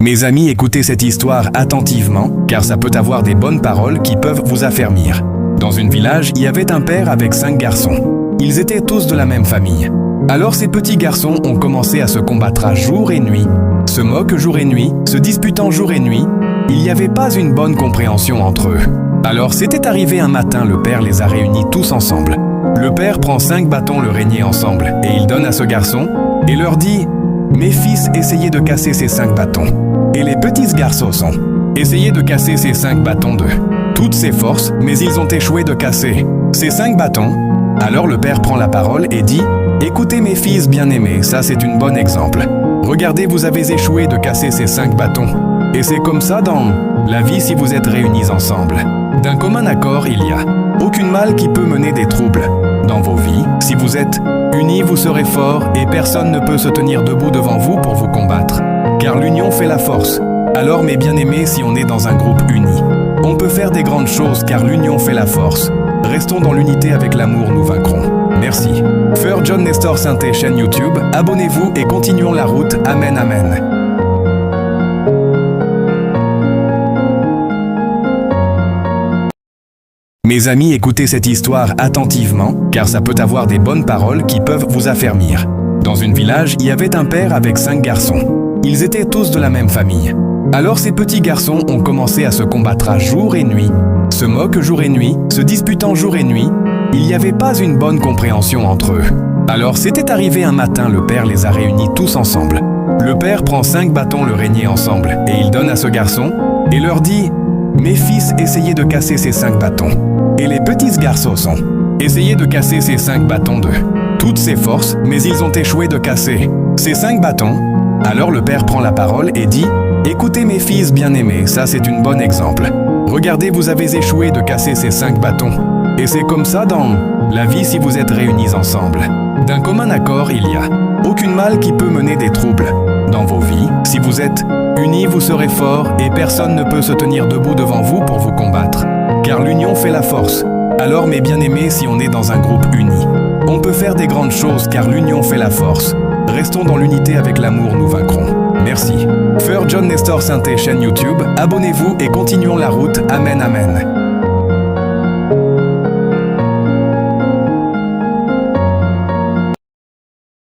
Mes amis, écoutez cette histoire attentivement, car ça peut avoir des bonnes paroles qui peuvent vous affermir. Dans un village, il y avait un père avec 5 garçons. Ils étaient tous de la même famille. Alors ces petits garçons ont commencé à se combattre jour et nuit, se moquent jour et nuit, se disputant jour et nuit. Il n'y avait pas une bonne compréhension entre eux. Alors c'était arrivé un matin, le père les a réunis tous ensemble. Le père prend 5 bâtons le régner ensemble et il donne à ce garçon et leur dit « Mes fils, essayez de casser ces 5 bâtons. » Et les petits garçons sont « Essayez de casser ces 5 bâtons de toutes ses forces, mais ils ont échoué de casser ces 5 bâtons. » Alors le père prend la parole et dit « Écoutez mes fils bien-aimés, ça c'est un bon exemple. Regardez, vous avez échoué de casser ces 5 bâtons. Et c'est comme ça dans la vie si vous êtes réunis ensemble. D'un commun accord, il n'y a aucun mal qui peut mener des troubles. Dans vos vies, si vous êtes unis, vous serez forts et personne ne peut se tenir debout devant vous pour vous combattre. Car l'union fait la force. Alors mes bien-aimés, si on est dans un groupe uni, on peut faire des grandes choses car l'union fait la force. Restons dans l'unité, avec l'amour nous vaincrons. Merci. Frère John Nestor Sainté, chaîne YouTube, abonnez-vous et continuons la route. Amen, amen. Mes amis, écoutez cette histoire attentivement, car ça peut avoir des bonnes paroles qui peuvent vous affermir. Dans un village, il y avait un père avec 5 garçons. Ils étaient tous de la même famille. Alors ces petits garçons ont commencé à se combattre jour et nuit, se moquent jour et nuit, se disputant jour et nuit. Il n'y avait pas une bonne compréhension entre eux. Alors c'était arrivé un matin, le père les a réunis tous ensemble. Le père prend 5 bâtons le régner ensemble et il donne à ce garçon et leur dit « Mes fils, essayez de casser ces 5 bâtons. » Et les petits garçons sont « Essayez de casser ces 5 bâtons de toutes ses forces, mais ils ont échoué de casser ces 5 bâtons. » Alors le père prend la parole et dit « Écoutez mes fils bien-aimés, ça c'est un bon exemple. Regardez, vous avez échoué de casser ces 5 bâtons. Et c'est comme ça dans la vie si vous êtes réunis ensemble. D'un commun accord, il n'y a aucun mal qui peut mener des troubles. Dans vos vies, si vous êtes unis, vous serez forts et personne ne peut se tenir debout devant vous pour vous combattre. Car l'union fait la force. Alors mes bien-aimés, si on est dans un groupe uni, on peut faire des grandes choses car l'union fait la force. Restons dans l'unité, avec l'amour nous vaincrons. Merci. Frère John Nestor Sainté, chaîne YouTube, abonnez-vous et continuons la route. Amen, amen.